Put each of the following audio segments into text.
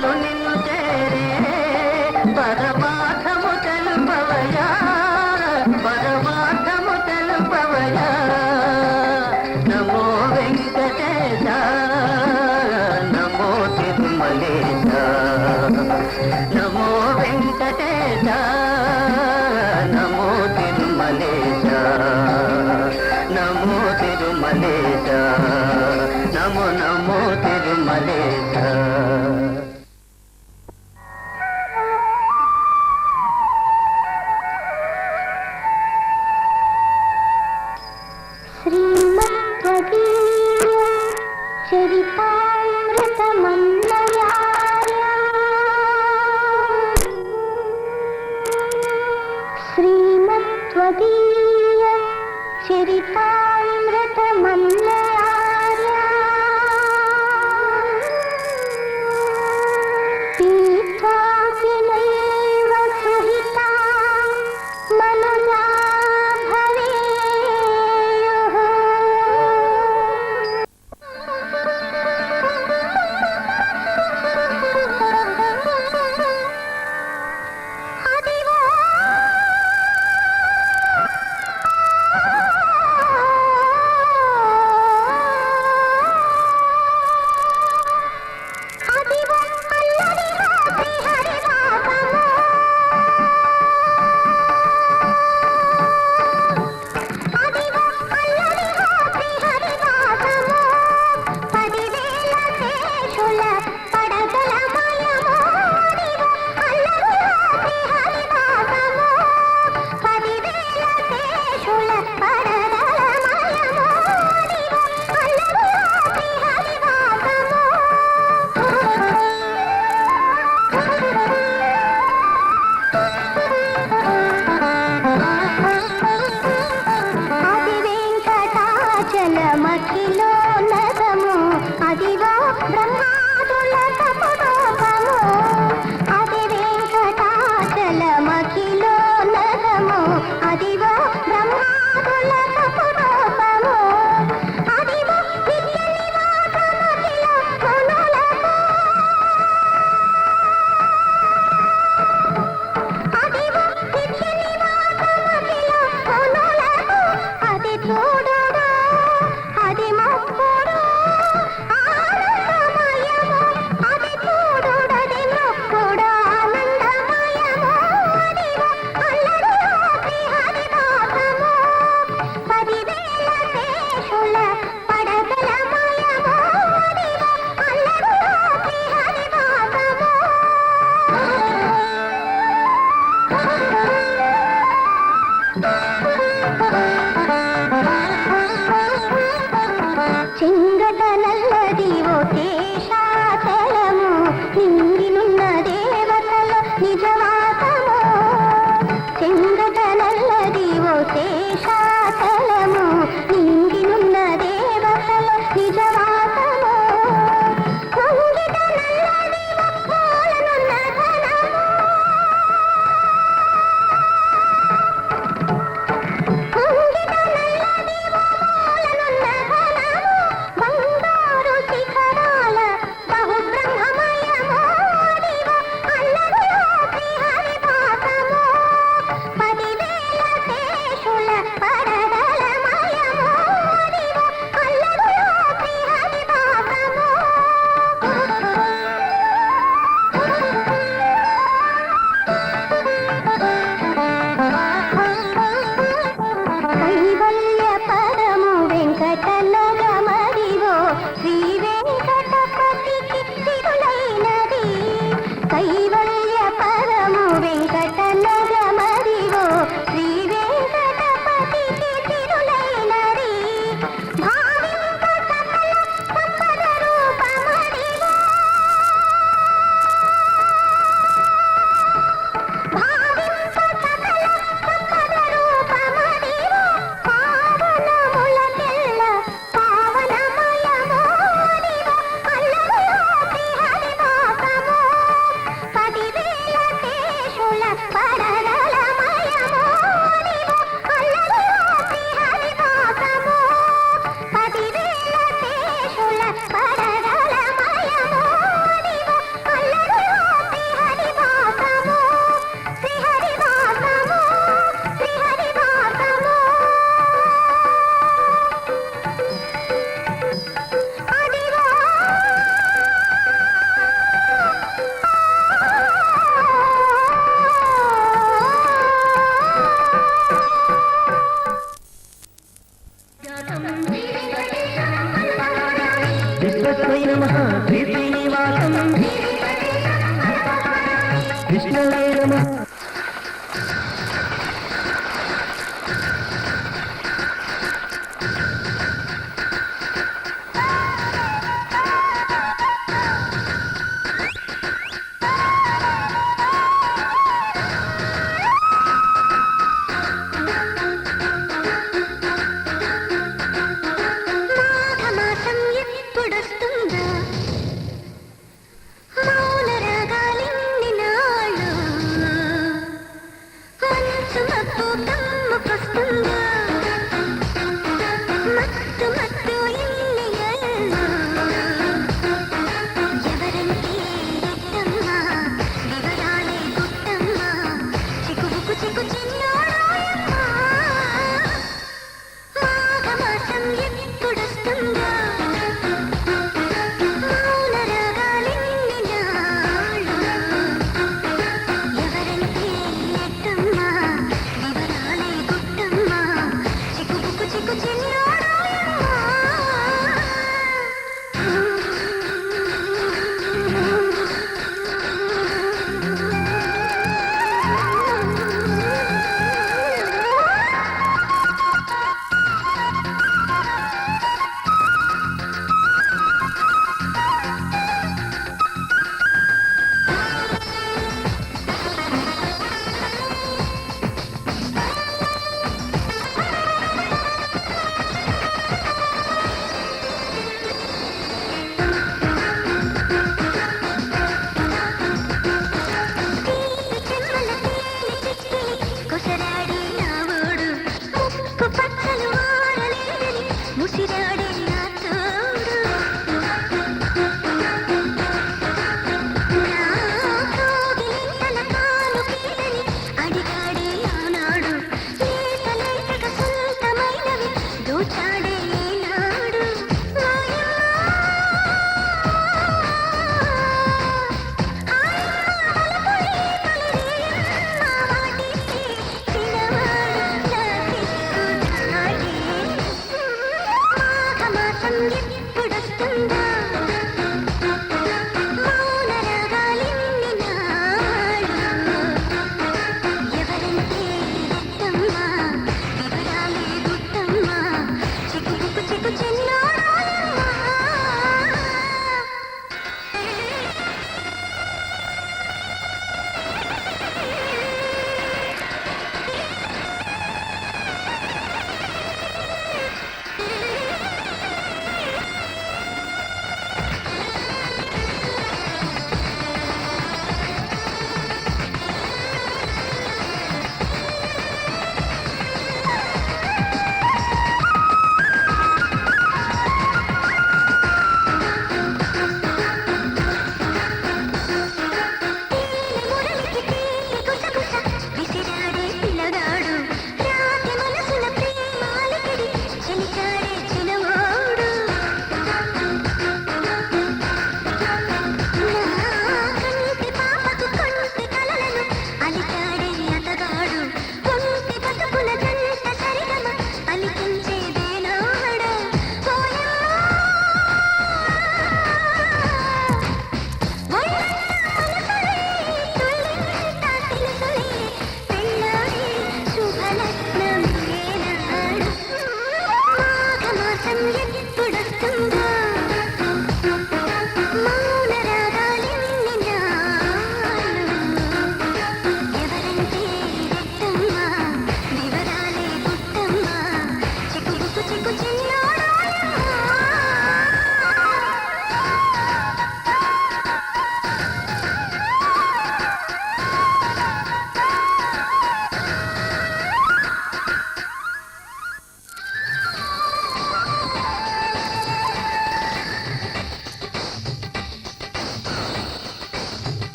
కన్ను నిన్ను చేరే పరమార్థము తెలుపవయా పరమార్థము తెలుపవయా నమో వెంకటేశ నమో తిరుమలేశ నమో వెంకటేశ నమో తిరుమలేశ నమో తిరుమలేశ నమో నమో తిరుమలేశ. శ్రీమద్వదీయ చరితామృతమన్నయార్య పీత్వాపి నైవ సుహితా మనుజా భవేయుః. బంగారు శిఖరాల బహు బ్రహ్మమయమో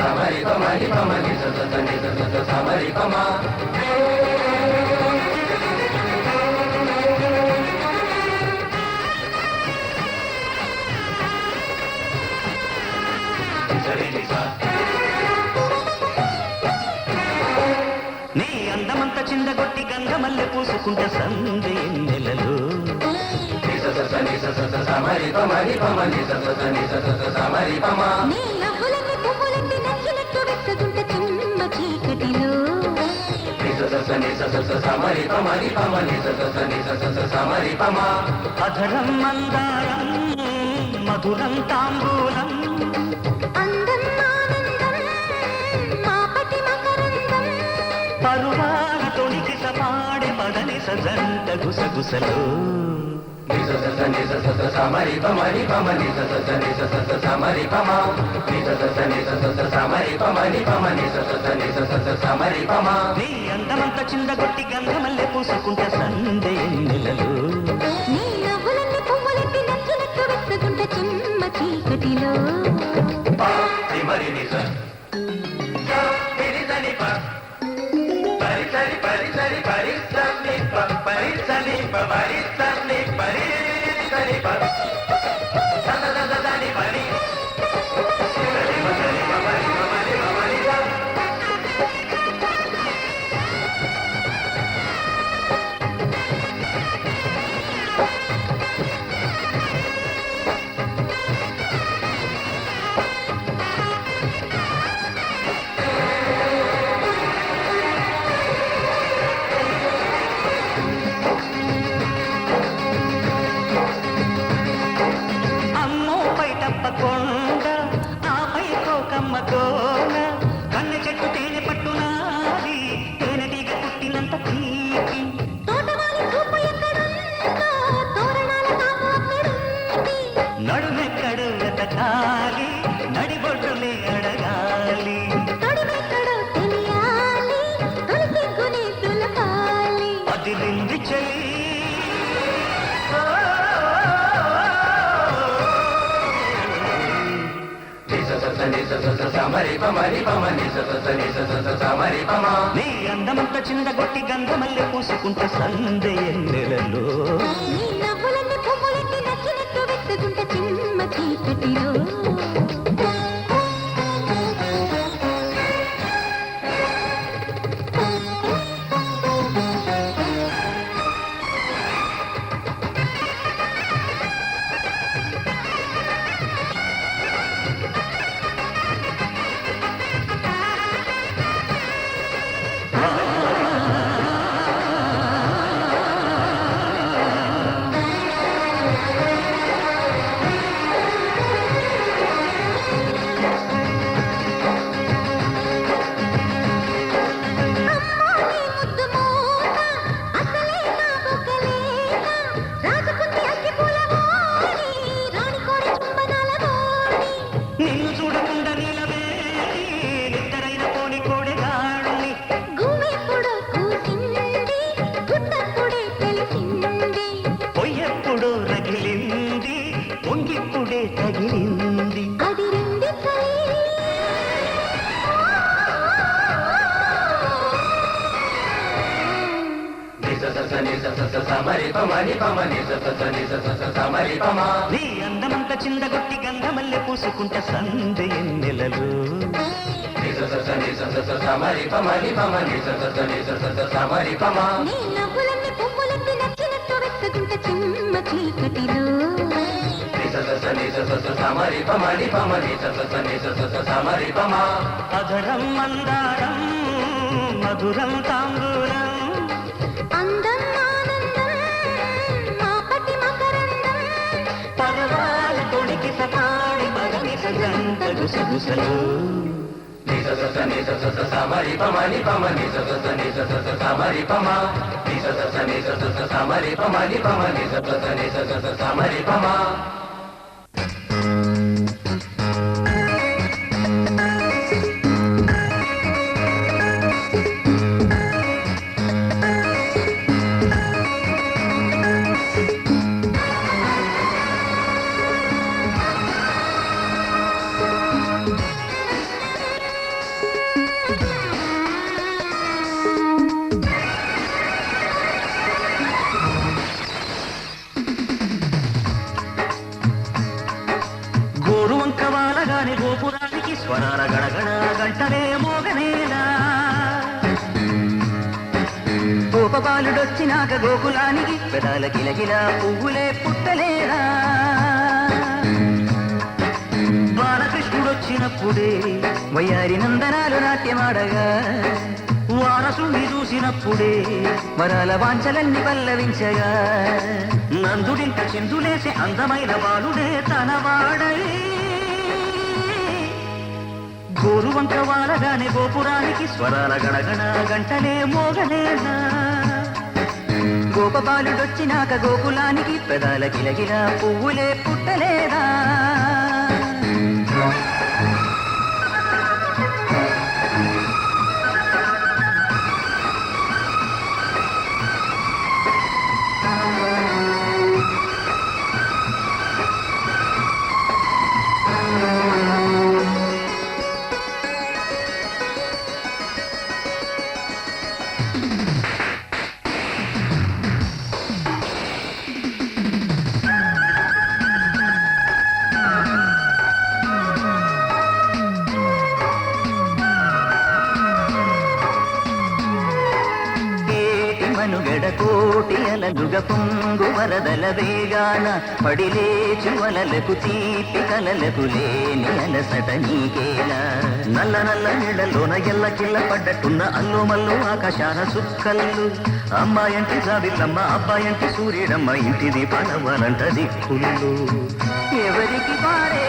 సమరి పమని పమని సమరి పమ నీ అందమంత చిందగొట్టి గంగమల్లె పూసుకుంట సందే నెలలు సమరి పమని పమని సమరి పమ నీ నవ్వులన్నీ పువ్వులన్నీ నచ్చినట్టు వెచ్చగుంట చిమ్మ చీకటిలో సమరి పమని పమని సమరి పమ అధరం మందారం మధురం తాంబూలం అందం ఆనందం మాపటి మకరందం పరువాల తొడికి సపాడే పడని సజంట గుసగుసలు సమరి పమని పమని సమరి పమ సమరి పమని పమని సమరి పమ నీ అందమంత చిందగొట్టి గంధమల్లె పూసుకుంట సందే నెలలు నీ నవ్వులన్నీ పువ్వులన్నీ నచ్చినట్టు వెచ్చగుంట చిమ్మ చీకటిలో మరి నిజ పరిసరి పరిసరి పరిసరి పరిసరి పరిసరి పరిసరి పరి కొండ ఆపై కోకమ్మ కోన కన్న చెట్టు తేనె పట్టునాది తేనెటీగ పుట్టినంత తీపి తోటమాలి చూపు ఎక్కడుందో తోరణాల తాపు అక్కడుంది నడుమెక్కడు వెతకాలి నడిబొడ్డులే అడగాలి తొడిమెక్కడో తెలియాలి తొలి సిగ్గునే తులకాలి అదిరింది చెలి సమరి పమని పమని సమరి పమ నీ అందమంత చిందగొట్టి గంధమల్లె పూసుకుంట సందే నెలలో నీ నవ్వులన్నీ పువ్వులన్నీ నచ్చినట్టు వెచ్చగుంట చిమ్మ చీకటిలో నిన్ను చూడకుండా నీలవే నిద్దరైన పోని కోడెగాడిని గుమ్మెప్పుడు కూసింది గుట్టప్పుడే తెలిసింది పొయ్యెప్పుడు రగిలింది పొంగిప్పుడే తగిలింది అది రెండు చలి సమరి పమని పమని సమరి పమ నీ అందమంత చిందగొట్టి గంధమల్లె పూసుకుంట సందే నెలలు సమరి పమని పమని సమరి పమ నీ నవ్వులన్నీ పువ్వులన్నీ నచ్చినట్టు వెచ్చగుంట చిమ్మ చీకటిలో సమరి పమని పమని సమరి పమ అధరం మందారం మధురం తాంబూలం అందం ఆనందం మాపటి మకరందం పర్వాల తొడికి సపాడి పగని సజంట గుసగుసలు సమరి పమని పమని సమరి పమ సమరి పమని పమని సమరి పమ స్వరాల గడగడ గంటలే మోగనేలా గోపబాలుడొచ్చినాక గోకులానికి పెదాల కిలకిల పువ్వులే పుట్టలేరా బాలకృష్ణుడొచ్చినప్పుడే వయ్యారి నందనాలు నాట్యమాడగా వారసుని చూసినప్పుడే వరాల వాంఛలన్నీ పల్లవించగా నందుడింట చిందులేసి అందమైన బాలుడే తనవాడై గోరువంక వాలగానే గోపురానికి స్వరాల గణగణ గంటలే మోగలేనా గోపబాలుడొచ్చినాక గోకులానికి పెదాల కిలగిల పువ్వులే పుట్టలేదా కోటి అలలుగ పొంగు వరదల వేగాన పడిలేచు అలలకు తీపి కలలకు లేని అలసట నీకేలా నల్ల నల్ల నీళ్ళలోన ఎల్ల కిల్ల పడ్డట్టున్న అల్లు మల్లు ఆకాశాన సుక్కల్లు అమ్మాయంటి జాబిల్లమ్మ అబ్బాయంటి సూర్యుడమ్మ ఇంటిది పడవలంట దిక్కులు ఎవరికి పారే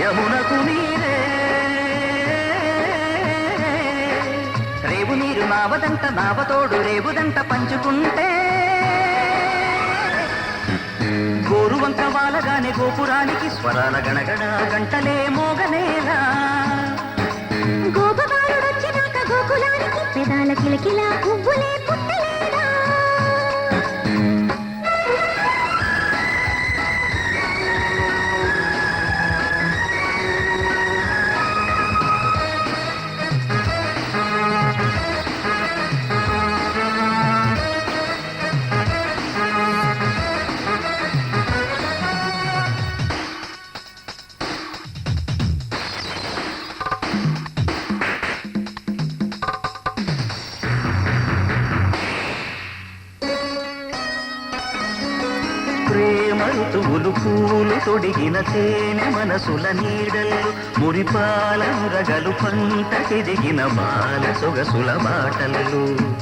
యమునకు నీరే రేవు నీరు నావదంట నావతోడు రేవుదంట పంచుకుంటే గోరువంక వాలగానే గోపురానికి స్వరాల గణగణ గంటలే మోగనేలా గోపబాలుడొచ్చినాక గోకులానికి పెదాల కిలకిల పువ్వులే పుట్టలేదా ప్రేమ ఋతువులు పూలు తొడిగిన తేనె మనసుల నీడల్లు మురిపాల మురగలు పంట తిరిగిన బాల సొగసుల బాటలు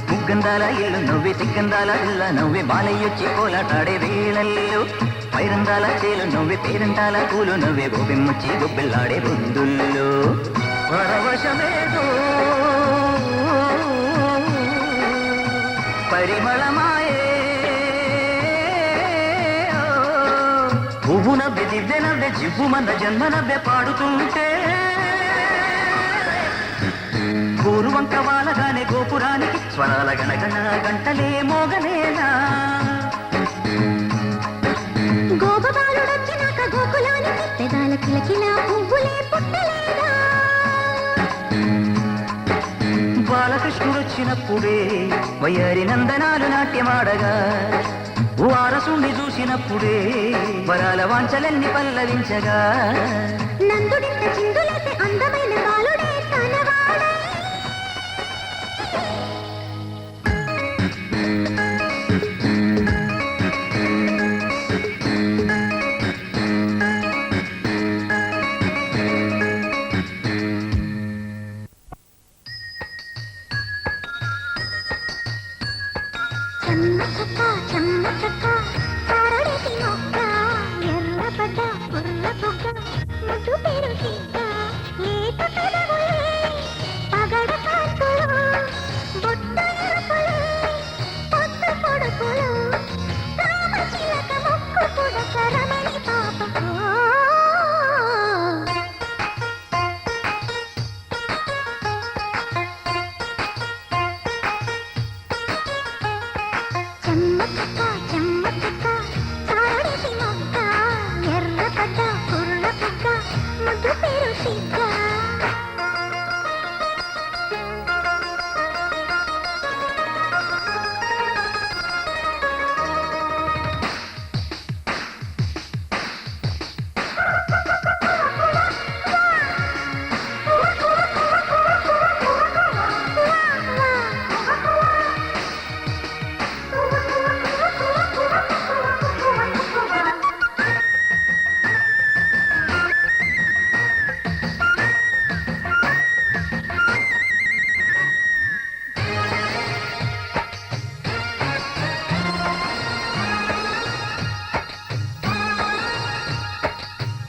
ముగ్గందాల ఇల్లు నవ్వి తిగ్గందాల ఇల్ల నవ్వి బాలయ్యొచ్చి కోలాటాడే వేళల్లో పైరందాల చేలు నవ్వి పేరంటాల పూలు నవ్వే గోబిమ్మొచ్చి గొబ్బెల్లాడే బొందుల్లో పరవశమేదో పరిమళమాయే పువ్వు నవ్వె దివ్య నవ్వె జివ్వు మన జన్మ నవ్వె పాడుతుంటే గోరువంక వాలగానే గోపురానికి స్వరాల గణగణ గంటలే మోగనేలా గోపబాలుడొచ్చినాక గోకులానికి పెదాల కిలకిల పువ్వులే పుట్టలేదా బాలకృష్ణుడొచ్చినప్పుడే వయ్యారి నందనాలు నాట్యమాడగా వారసుని చూసినప్పుడే వరాల వాంఛలన్నీ పల్లవించగా నందుడింత చిందులేసి అందమైన బాలుడే తనవాడై చెమ్మ చెక్క తారడేసి మొక్క ఎర్రబడ్డ బుర్ర బుగ్గ ముద్దు పేరు సిగ్గ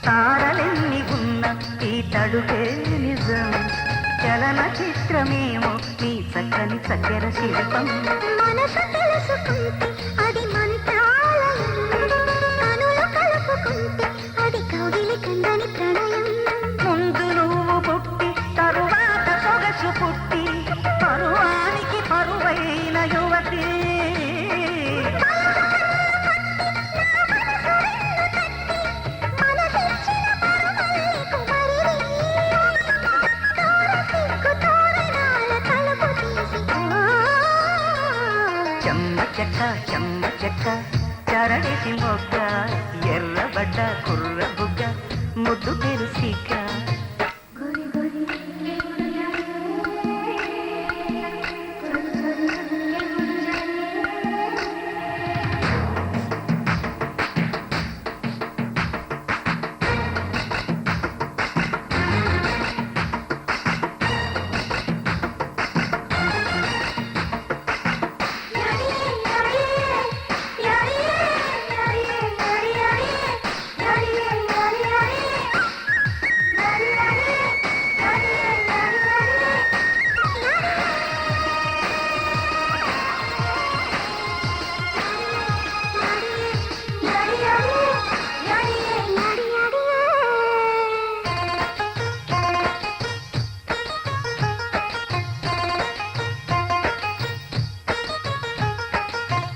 తారలెన్ని ఉన్న ఈ తడుపే నిజం చలన చిత్రమేమో నీ చక్కని చక్కెర శిల్పం మనసు తెలుసుకుంటే అది మంత్రాలయం కనులు కలుపుకుంటే అది కౌగిలి కందని ప్రణయం ముందు నువ్వు పుట్టి తరువాత సొగసు పుట్టి పరువానికి పరువైన యువతి చెమ్మ చెక్క చరడిసి మొక్క ఎర్రబడ్డ కుర్ర బుగ్గ ముద్దు పెరుసిక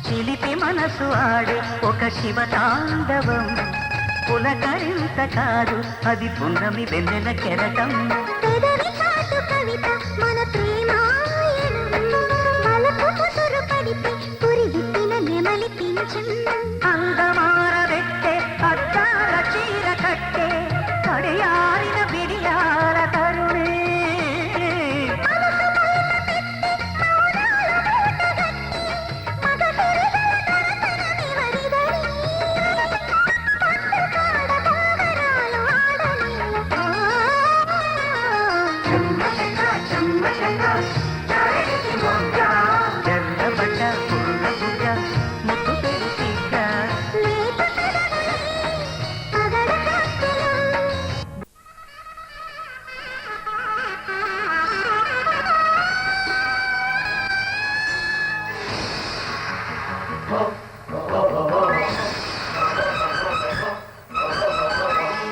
చిలిపి మనసు ఆడే ఒక శివతాండవం పులకరింత కాదు అది పున్నమి వెన్నెల కెరటం పెదవి చాటు కవిత మన ప్రేమాయణం మలపు ముసురు పడితే పురి విప్పిన నెమలి పింఛం అందమార వెట్టే అద్దాల చీర కట్టే కడియారిన బిడియాల తరుణే ఎర్రబడ్డ కుర్ర బుగ్గ ముద్దు పెరుసిక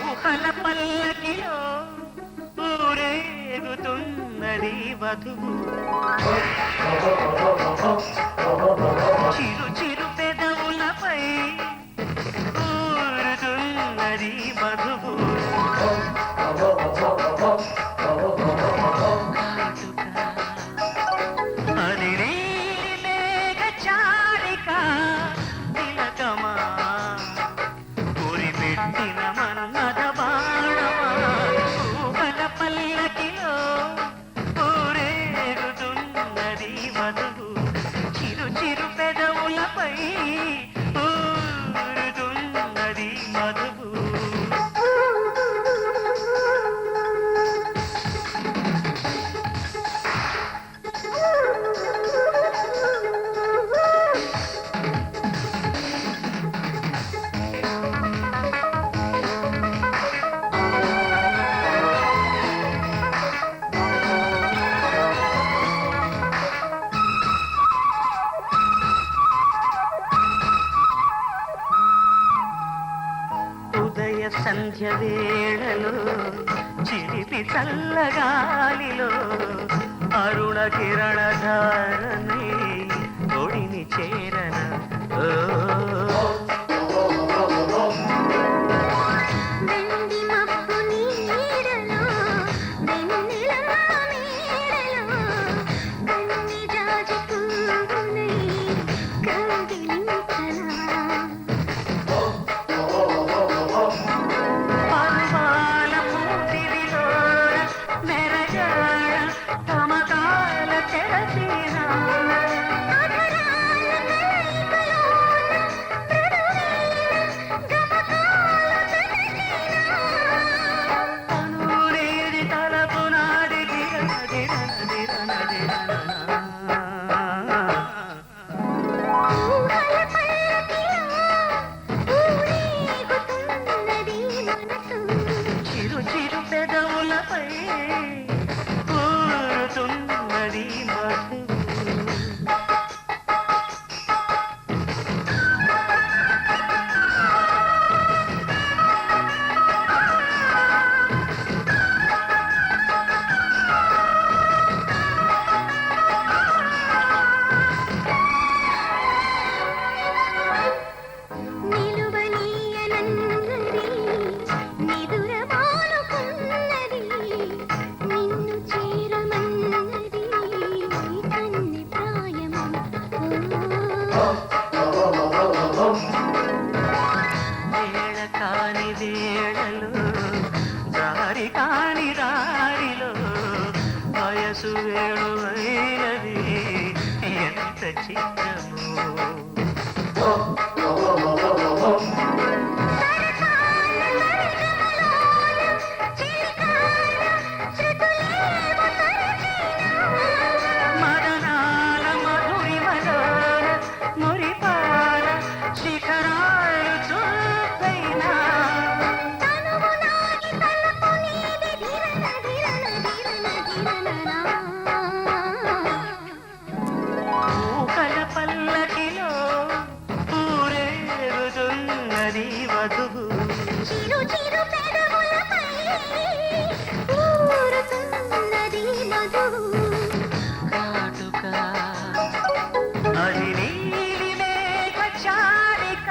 ఊహల పల్లకిలో ఊరేగుతున్నది వధువు చిరు చిరు పెదవులపై ఊరుతున్నది వధువు అది లేక చారిక తిలకమా పెట్టిన మన్మథ బాణమా ఊహల పల్లకిలో ఊరేగుతున్నది వధువు చిరు చిరు పెదవులపై ఊరుతున్నది మధువు ఉదయ సంధ్య వేళలో చిలిపి చల్లగాలిలో అరుణ కిరణ ధారణి ఒడిని చేరన వెండి మబ్బు నీడలో వెన్నెల మేడలో కన్ని జాజి పువ్వునై కౌగిలించనా పరువాల పూతిరిలో మెరగాడ తమకాల తెరచిన అధరాల కలయికలోన వేళలో దారి కాని దారిలో వయసు వేణువైనది ఎంత చిత్రము. మదనాల మధురిమలోన మురిపాల శిఖరాలు చూపైనా పూకల పల్లకిలో ఊరేగుతున్నది వధువు. చిరు చిరు పెదవులపై ఊరుతున్నది మధువు. కాటుక అది నీలి మేఘ చారిక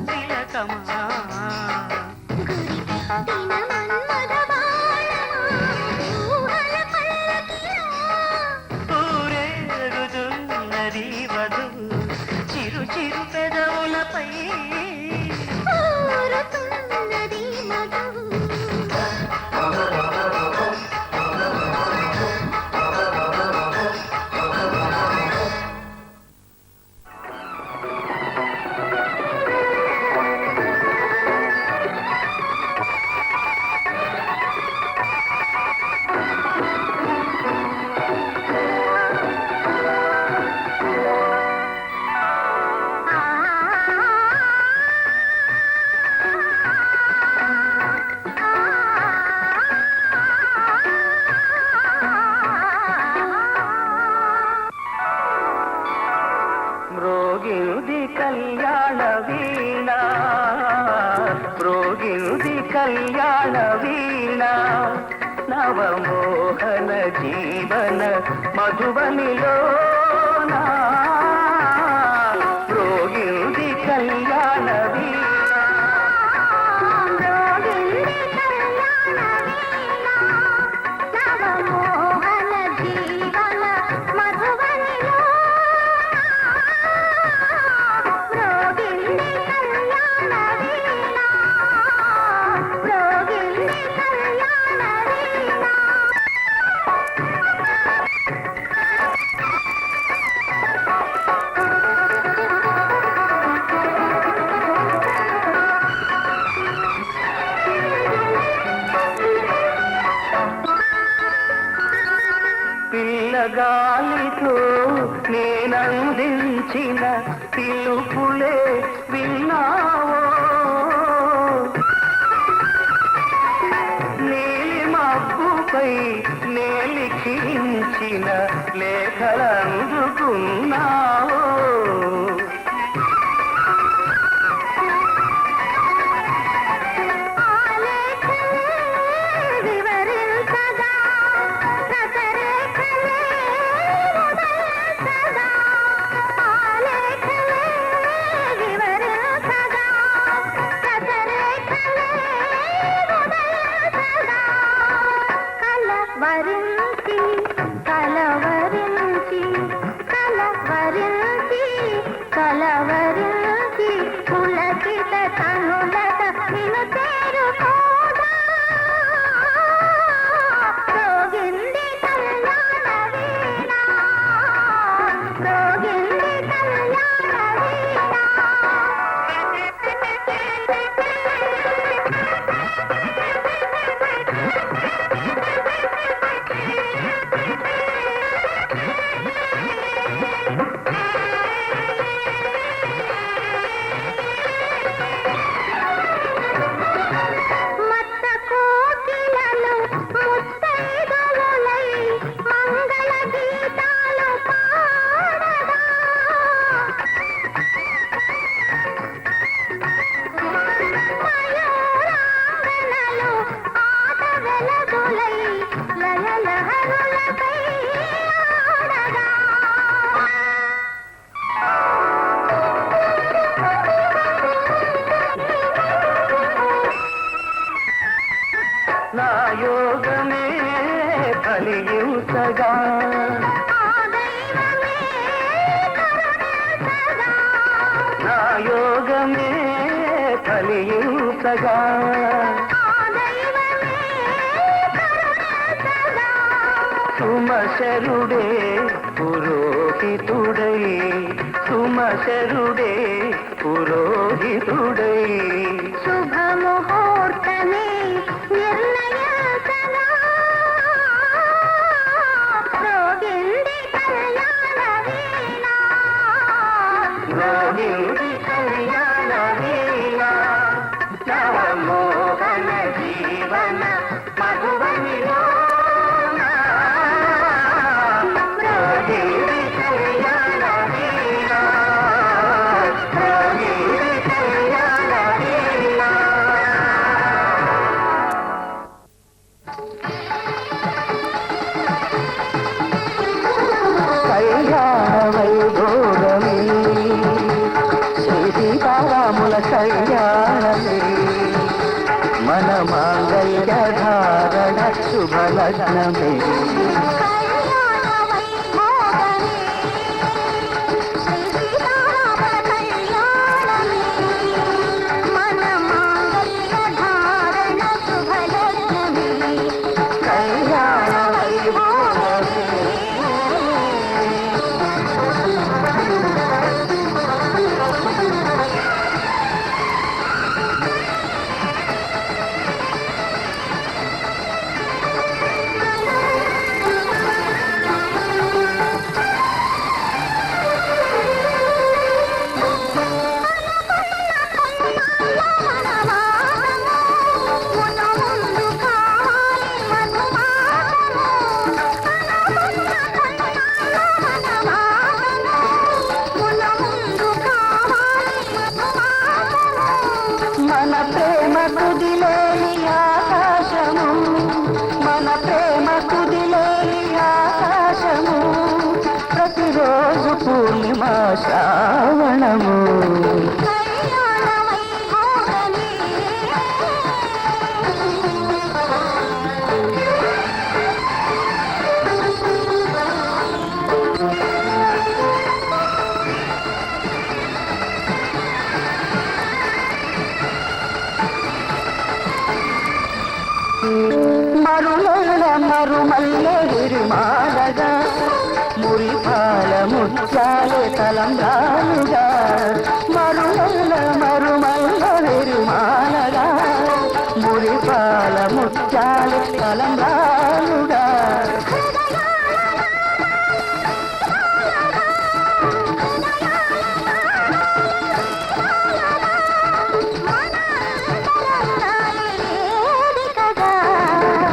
తిలకమా గురి పెట్టిన మన్మథ బాణమా ఊహల పల్లకిలో ఊరేగుతున్నది వధువు. చిరు చిరు పెదవులపై ఊరుతున్నది మధువు. మ్రోగినుది కళ్యాణ వీణ మ్రోగినుది కళ్యాణ వీణ నవమోహన జీవన మధువనిలో మ్రోగినుది కళ్యాణ వీణ నవమోహన జీవన మధువనిలో మ్రోగింది కళ్యాణ వీణ. మ్రోగింది కళ్యాణ వీణ. పిల్లగాలితో నేనందించిన పిలుపులే విన్నావో నీలి మబ్బుపై నేలిఖించిన లేఖలందుకున్నావో కలవరించి కలవరించి కలవరించి కలవరించి పులకిత తనులత నిన్ను చేరుకోదా రోగింది కళ్యాణ వీణ రోగింది కళ్యాణ వీణ. మత్త కోకిలలు ముత్తైదువులై మంగళ గీతాలు పాడగా మయూరాంగనలు ఆట వెలగులై లయలహరులకై ఆడగా నా యోగమే ఫలించగా ఆ దైవమే కరుణించగా నా యోగమే ఫలించగా సుమశరుడే పురోహితుడై సుమశరుడే పురోహితుడై శుభముహూర్తమే నిర్ణయించగా రోగింది కళ్యాణ వీణ రోగింది కళ్యాణ వీణ నవమోహన జీవన మధువనిలో వైభోగమే శ్రీ సీతారాముల కళ్యాణమే మన మాంగళ్య ధారణ శుభలగ్నమే కళ్యాణ వైభోగమే శ్రీ సీతారాముల కళ్యాణమే మన మాంగళ్య ధారణ శుభలగ్నమే కళ్యాణ వైభోగమే మన ప్రేమ కుదిలేని ఆకాశము మన ప్రేమ కుదిలేని ఆకాశము ప్రతిరోజు పూర్ణిమ శ్రావణము కళ్యాణ వైభోగమే మరుల మరుమల్లె విరిమాలగా మురిపాల ముత్యాలే తలంబ్రాలుగా మరుల మరుమల్ల విరిమాలగా మురిపాల ముత్యాలే తలంబ్రాలుగా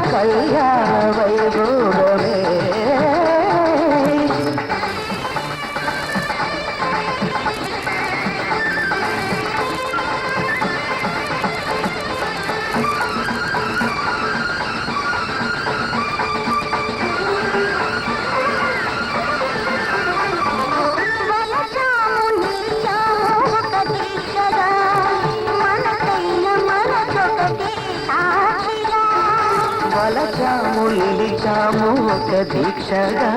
కళ్యాణ వైభోగమే వలచాము నిలిచాము ఒక దీక్షగా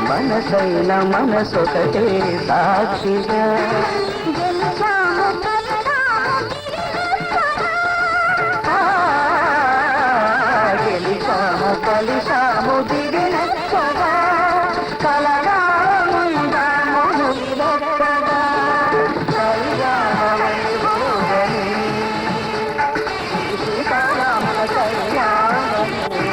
మనసైన మనసొకటే సాక్షిగా గెలిచాము కలిసాము దిగినచ్చగా కలగా ఉందాము నిలెక్కగా కళ్యాణ వైభోగమే శ్రీ సీతారాముల కళ్యాణమే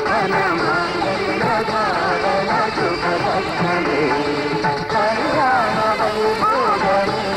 మన మాంగళ్య ధారణ శుభలగ్నమే కళ్యాణ వైభోగమే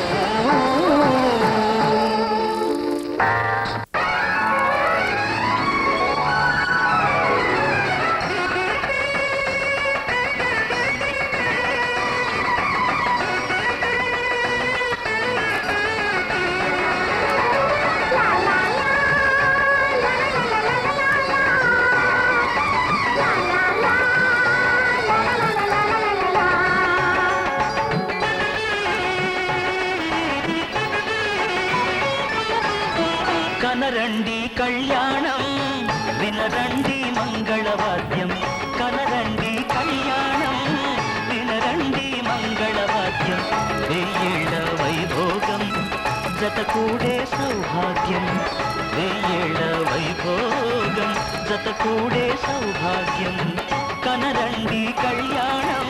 కనరండి కళ్యాణం వినరండి మంగళవాద్యం కనరండి కళ్యాణం వినరండి మంగళవాద్యం వెయ్యేళ్ళ వైభోగం జత జతకూడే సౌభాగ్యం వెయ్యేళ్ళ వైభోగం జతకూడే సౌభాగ్యం కనరండి కళ్యాణం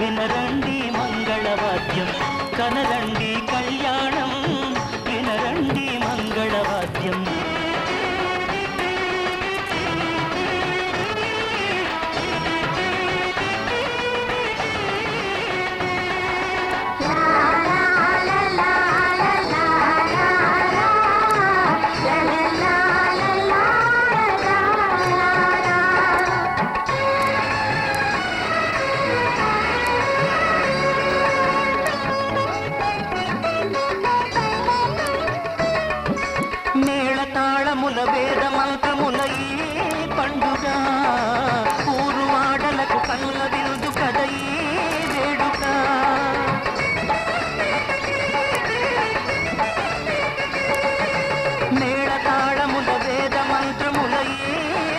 వినరండి మంగళవాద్యం కనరండి కళ్యాణం వినరండి మంగళవాద్యం మేళతాళముల వేద మంత్రముల ఈ పండుగ ఊరువాడలకు కనుల విరుదు కద ఈ వేడుక మేళతాళముల వేద మంత్రముల ఈ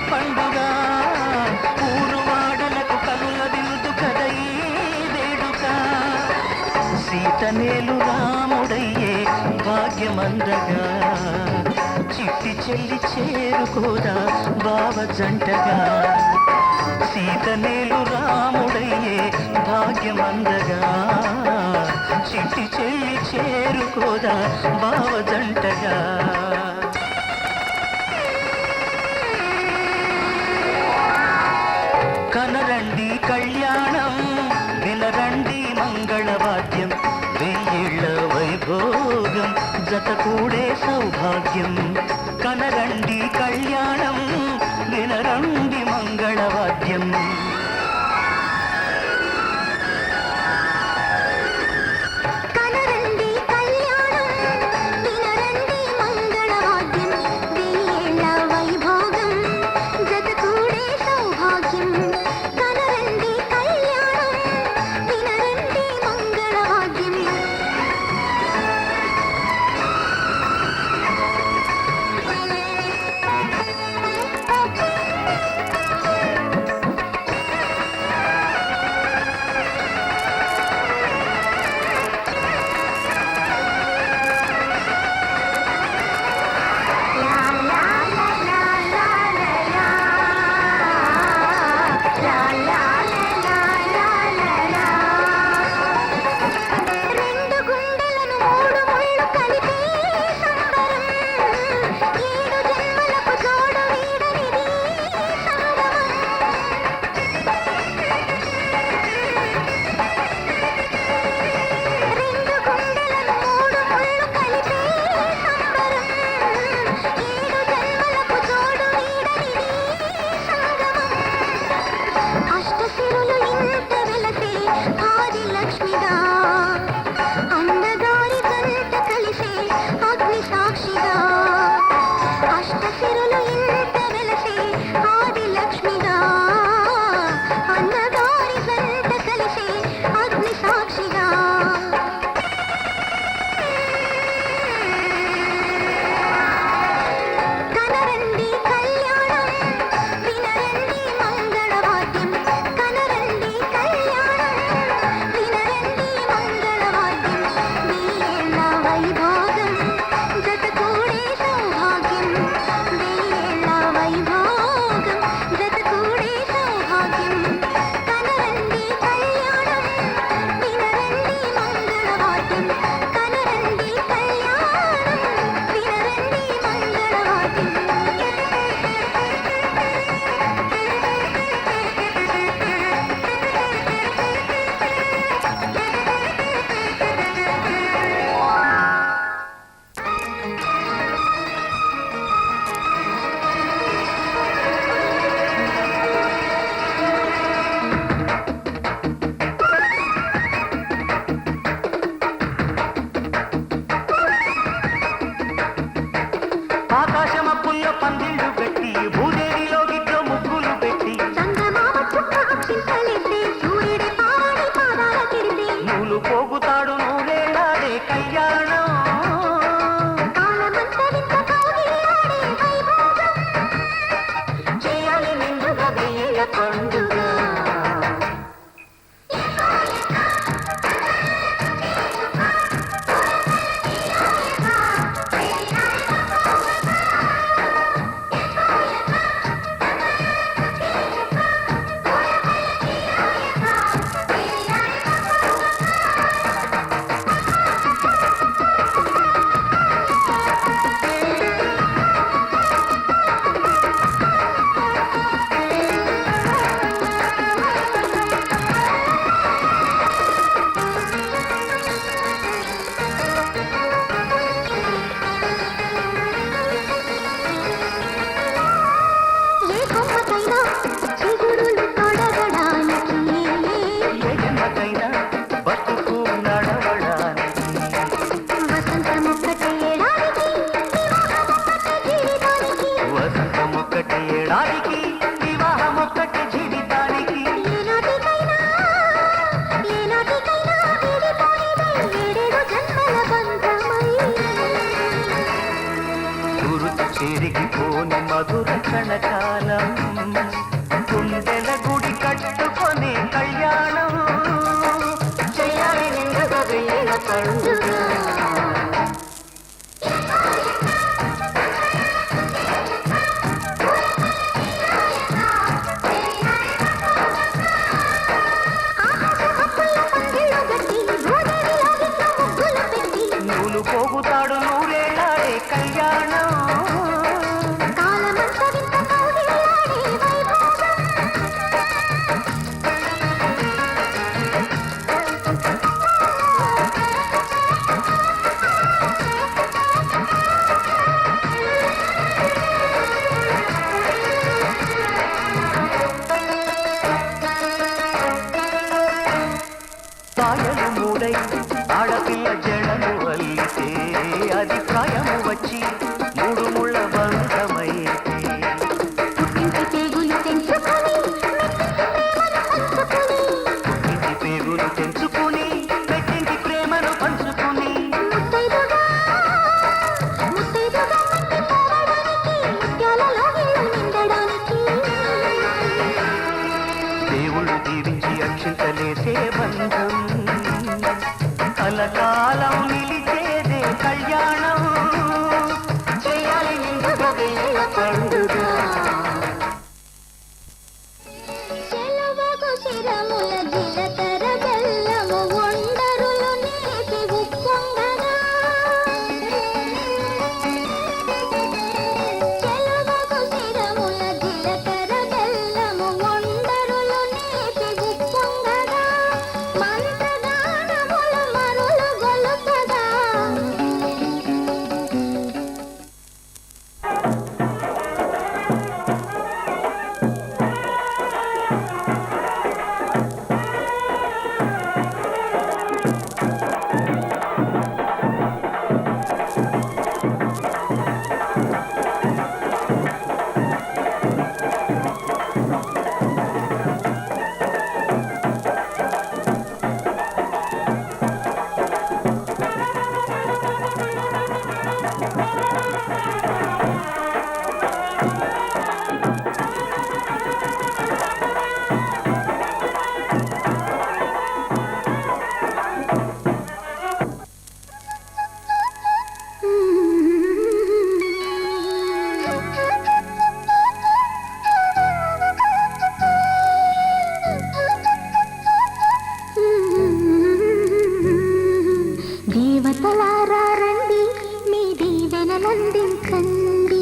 పండుగ ఊరువాడలకు కనుల విరుదు కద ఈ వేడుక సీతనేలు రాముడయ్యే భాగ్యమందగా చిట్టి చెల్లి చేరుకోదా బావ జంటగా సీతనేలు రాముడయ్యే భాగ్యమందగా చిట్టి చెల్లి చేరుకోదా బావ జంటగా కనరండి కళ్యాణం వినరండి మంగళవాద్యం వెయ్యేళ్ళ వైభోగం జతకూడే సౌభాగ్యం కనరండి కళ్యాణం వినరండి మంగళవాద్యం కనరండి కళ్యాణం వినరండి మంగళవాద్యం వెయ్యేళ్ళ వైభోగం జతకూడే సౌభాగ్యం కనరండి కళ్యాణం వినరండి మంగళవాద్యం చిరిగిపోని మధుర క్షణకాలం గుండెల గుడి కట్టుకొని కళ్యాణం చేయాలి నిండుగా వెళ్ళిన పండుగ. నూలు పోగుతాడు నూరేళ్ళాడే కళ్యాణం పాయలు మూడై ఆడపిల్ల జడము వల్లితే అది ప్రాయము వచ్చి మూడు ముళ్ళ బంధమైతే ఇంటి పేగులు తెంచుకుని పెట్టింటి ప్రేమను పంచుకుని దేవుళ్ళు దీవించి అక్షింతలేసే బంధం కలకాలం నిలిచేదే కళ్యాణం చేయాలి నిండుగా వెళ్ళిన పండుగ. దేవతలారండి మీ దీవెనలందించండి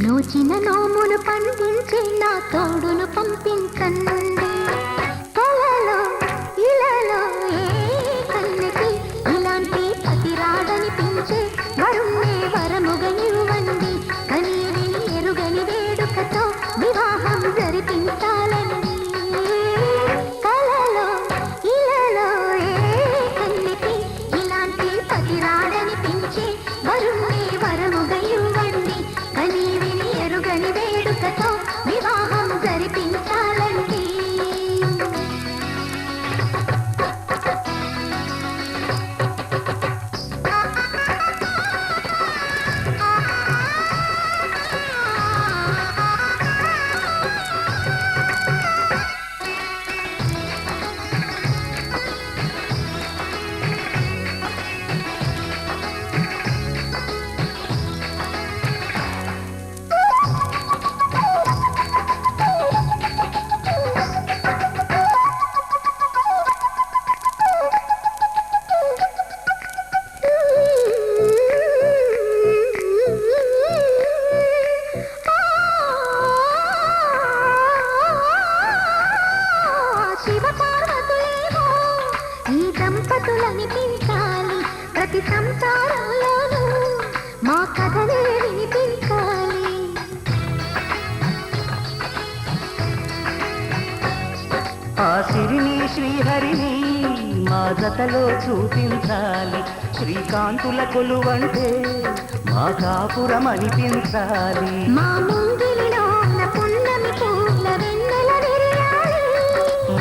నోచిన నోమును పండించి నా తోడును పంపించండి కలలో ఇలలో ఏ కన్నకి ఇలాంటి పతి రాదనిపించే వరుణ్ణే వరముగా ఇవ్వండి కనీవిని ఎరుగని వేడుకతో వివాహం జరిపించాలండి కలలో ఇలలో ఏ కన్నకి ఇలాంటి పతి రాదనిపించే వరుణ్ణే వరముగా ఇవ్వండి కనీవిని ఎరుగని వేడుకతో వివాహం జరిపించాలండి. దంపతులనిపించాలి ప్రతి సంసారంలోనూ మా కథనే వినిపించాలి. ఆ సిరిని శ్రీహరిని మా జతలో చూపించాలి శ్రీకాంతుల కొలువంటే మా కాపురం అనిపించాలి. మా ముంగిలిలో పున్నమి పూల వెన్నెల విరియాలి.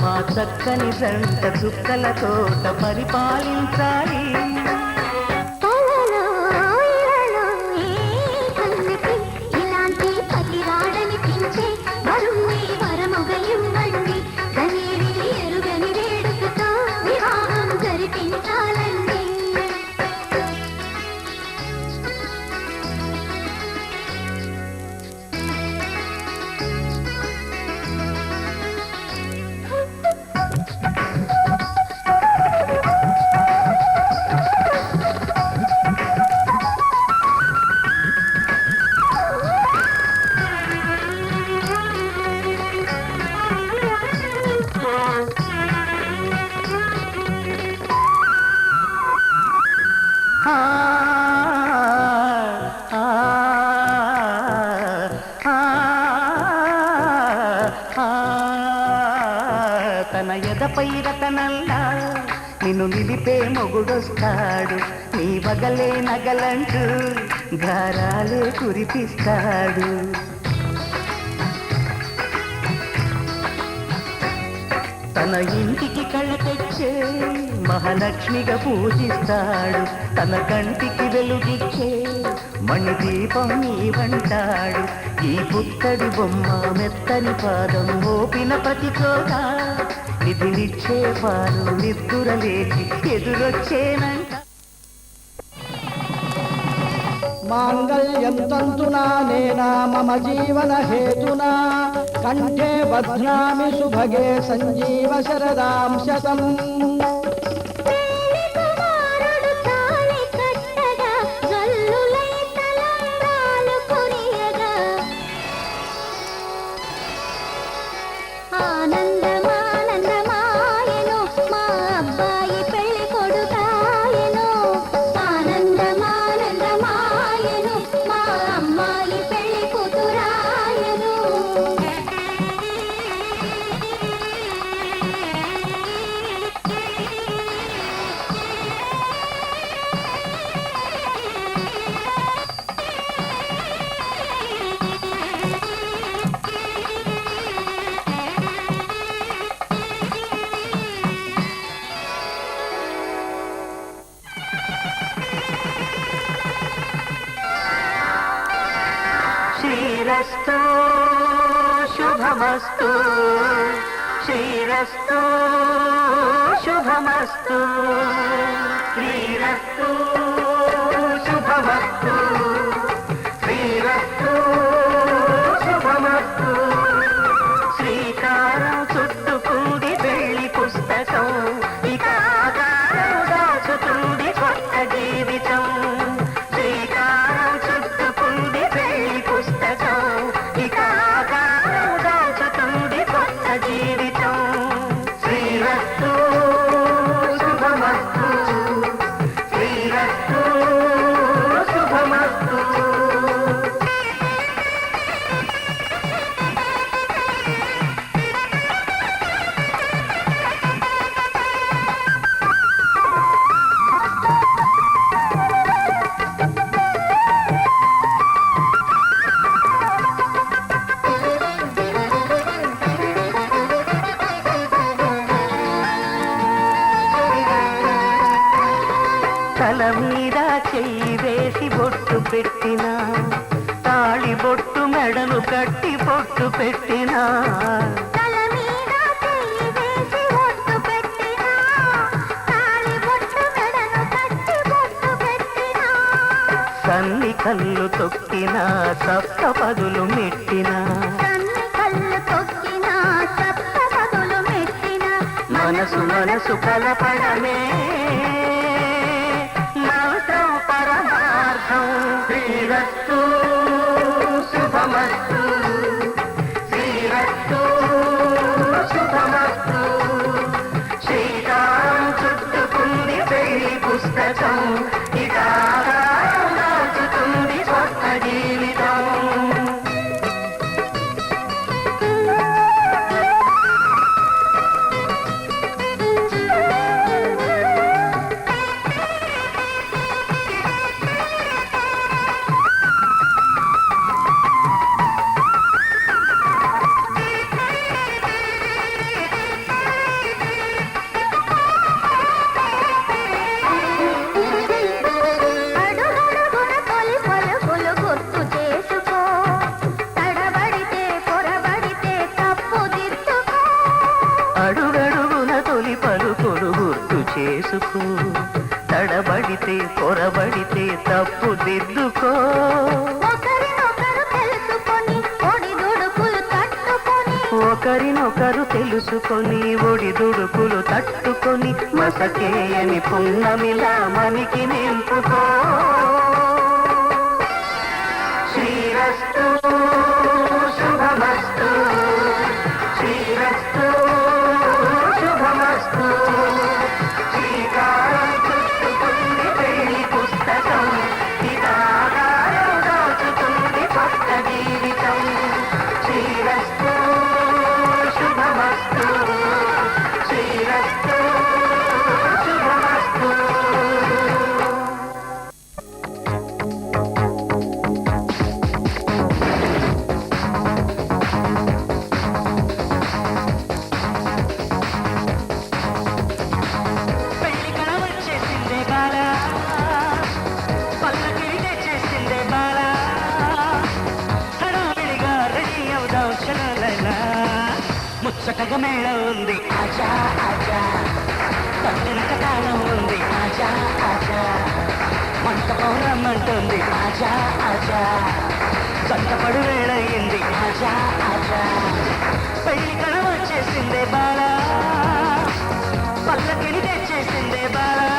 మా చక్కని జంట చుక్కల తోట పరిపాలించాలి. కలలో ఇలలో ఏ కన్నకి తన ఎదపై రతనల్లా నిన్ను నిలిపే మొగుడొస్తాడు, నీ వగలే నగలంటూ గారాలే కురిపిస్తాడు. తన ఇంటికి కళ్ళ తెచ్చే మహాలక్ష్మిగా పూజిస్తాడు, తన కంటికి వెలుగిచ్చే మణిదీపం నీవంటాడు. ఈ పుత్తడి బొమ్మ మెత్తని పాదం మోపిన ప్రతి చోట ఇది నిక్షేపాలు నిద్దురలేచి ఎదురొచ్చేనంట. మాంగళ్యం తంతునా నేనా మమ జీవన హేతునా కంఠే బధ్నామి సుభగే సంజీవ శరదాం శతం. శ్రీరస్తు శుభమస్తు, శ్రీరస్తు శుభమస్తు, శ్రీరస్తు శుభమస్తు, శ్రీరస్తు శుభమస్తు. శ్రీకారం చుట్టుకుంది పెళ్లి పుస్తకం, ఇక ఆకారం దాచుతుంది కొత్త జీవితం. శ్రీకారం చుట్టుకుంది పెళ్లి పుస్తకం, ఇక ఆకారం దాచుతుంది కొత్త జీవితం. శ్రీరస్తు శుభమస్తు, శ్రీరస్తు శుభమస్తు. తల మీద చెయ్యి వేసి బొట్టు పెట్టినా, తాళి బొట్టు మెడలు కట్టి బొట్టు పెట్టినా, సన్ని కళ్ళు తొక్కినా సప్త పదులు మెట్టినా, మనసు మనసు కలపడమే మంత్రం పరమార్థం. శ్రీరస్తు శుభమస్తు, శ్రీరస్తు శుభమస్తు. శ్రీకారం చుట్టుకుంది పెళ్లి పుస్తకం, ఇక ఆకారం దాచుతుంది కొత్త జీవితం. అడుగడుగున తొలి పలుకులు గుర్తు చేసుకో, తడబడితే పొరబడితే తప్పు దిద్దుకో. ఒకరినొకరు తెలుసుకొని ఒడిదుడుకులు తట్టుకొని మసకేయని పున్నమిలా మనకి నింపుకో. శ్రీరస్తు శుభమస్తు, శ్రీరస్తు శుభమస్తు. శ్రీకారం చుట్టుకుంది పెళ్లి పుస్తకం, ఇక ఆకారం దాచుతుంది కొత్త జీవితం. శ్రీరస్తు శుభమస్తు, ముచ్చటగా మేళం ఉంది ఆజా ఆజా తగ్గనక తాళం ఉంది ఆజా ఆజా మంట పౌరమ్మంటుంది ఆజా ఆజా సంతపడు వేళయింది ఆజా ఆజా పెళ్లి కళ వచ్చేసిందే బాలా పల్లకిని తెచ్చేసిందే బాలా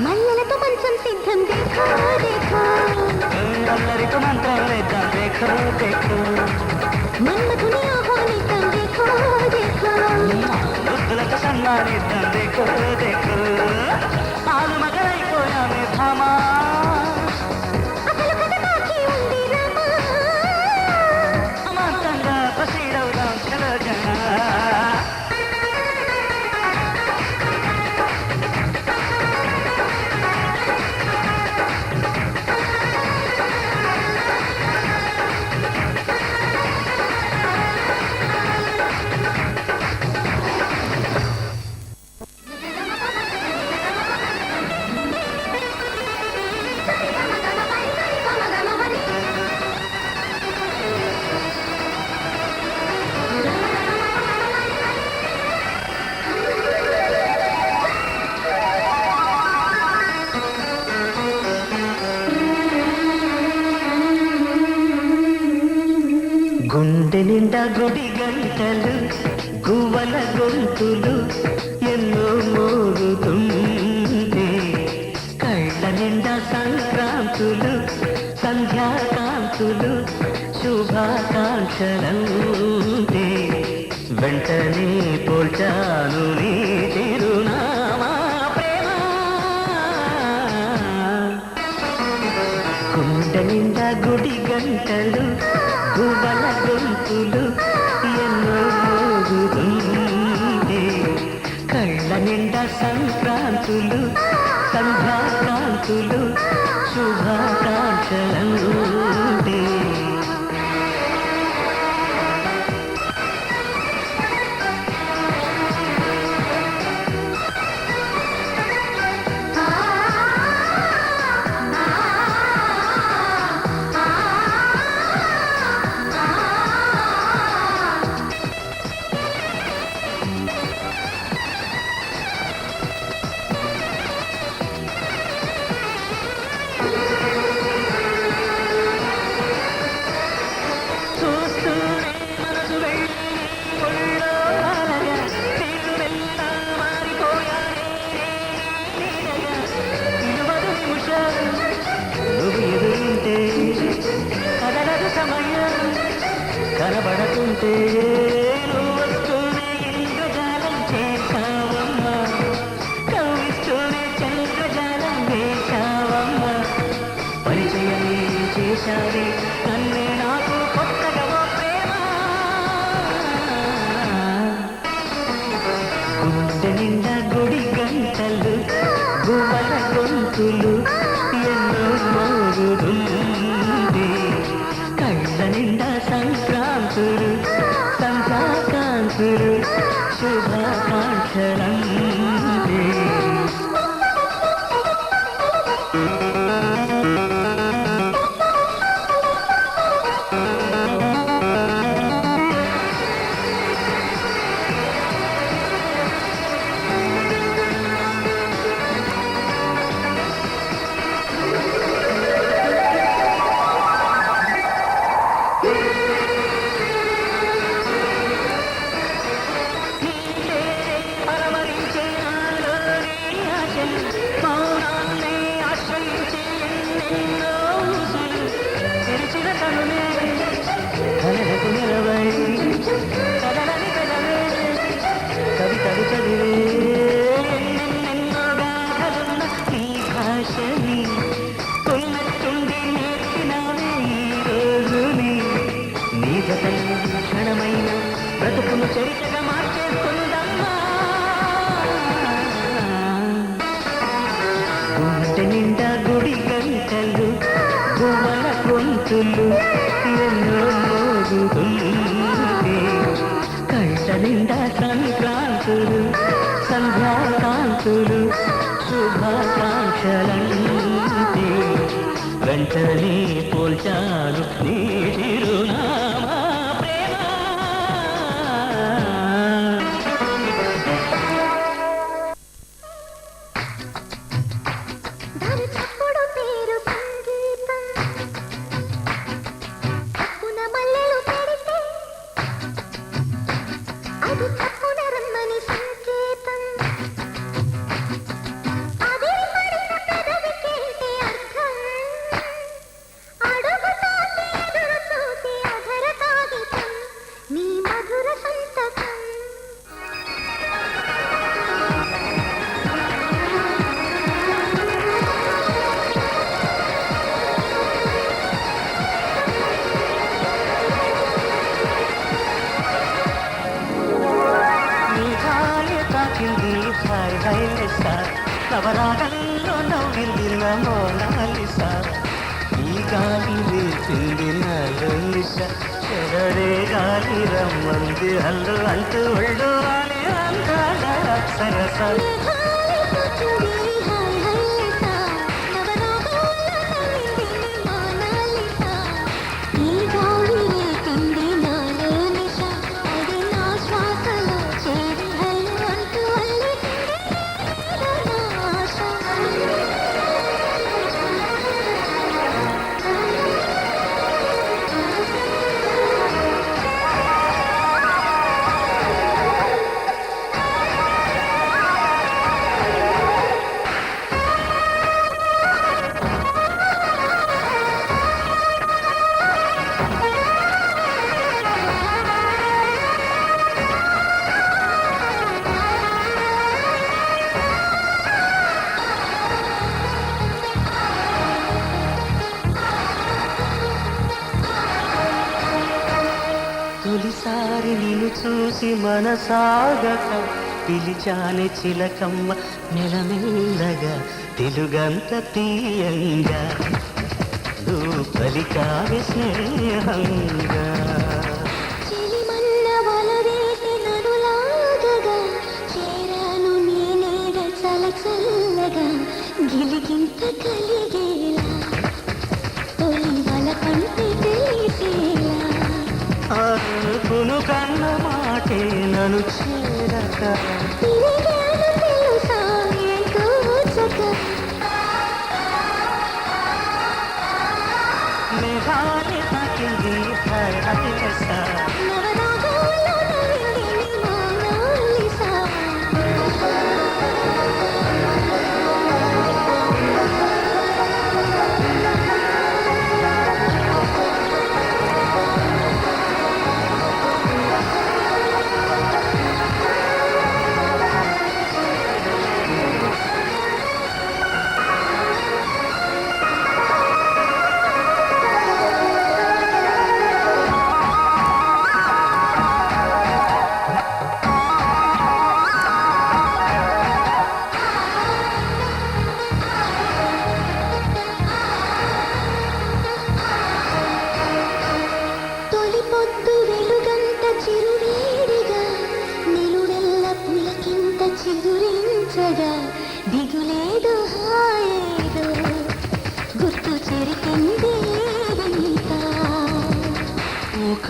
మల్లెలతో మంచం సిద్ధం देखो देखो అల్లరితో మంత్రం వేద్దాం देखो देखो మన్మధుని ఆహ్వానిద్దాం देखो देखो ముద్దులతో సన్మానిద్దాం देखो देखो ఆలు మగలైపోయామే భామా అసలు కథ బాకీ ఉంది రామా అమాంతంగా ప్రసీడవుదాం చలో జనా గుండె నిండా గుడి గంటలు గువ్వల గొంతులు ఎన్నో మోగుతుంటే కళ్ళ నిండా సంక్రాంతులు సంధ్యాకాంతులు శుభాకాంక్షలంటే వెంటనే పోల్చాను నీ చిరునామా ప్రేమ గుండె నిండా గుడి గంటలు గువ్వల గొంతులు ఎన్నో మోగుతుంటే కళ్ళ నిండా సంక్రాంతులు సంధ్యాకాంతులు శుభాకాంక్షలంటే కాంతులు శుభాకాంక్షలంటే కవితలు చదివే ఎన్నెన్నెన్నో గాథలున్న నీ భాషని కొన్నట్టుండి నేర్చినావే ఈ రోజుని నీ జతని క్షణమైన బ్రతుకును చరితగా మార్చేస్తుందమ్మా గుండె నిండా గుడి గంటలు గువ్వల గొంతులు ఎన్నో మోగుతుంటే కళ్ళ నిండా సంక్రాంతులు సంధ్యాకాంతులు శుభాకాంక్షలంటే వెంటనే పోల్చాను నీ చిరునామా ప్రేమ దాని చప్పుడు పేరు సంగీతం తప్పున మల్లెలు పెడితే అది తప్పున రమ్మని సంకేతం అది పడిన పెదవికేంటి అర్థం అడుగు తాకి ఎదురు చూసి అధర కాగితం నీ మధుర సంతకం మేఘాలే తాకింది హాయ్ హాయ్ లెస్సా నవరాగంలో నవ్వింది నా మోనాలిసా ఈ గాలి వేసింది నాలో నిశ చెరడే గాలి రమ్మంది హల్లు అంటూ ఒళ్ళు వాలి అందాల సరస తొలిసారి నిన్ను చూసి మనసాగక పిలిచాని చిలకమ్మ మెలమెల్లగా తెలుగంత తీయంగా నువ్వు పలికావి స్నేహంగా చిలిమల్ల వలవేసి నడులాగగా చేరాను నీ నీడ చలచల్లగా గిలిగింత కలిగేలా తొలి వల కంటి తెలిసేలా అనుకును కన్న మాటే నన్ను చేరక తిరిగాను తెలుసా ఎంతో చక్కగా మేఘాలే తాకింది హాయ్ హాయ్ లెస్సా నవరాగాల్లో నవ్వింది నీ మోనాలిసా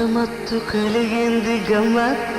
మత్తు కలిగింది గమ్మత్తు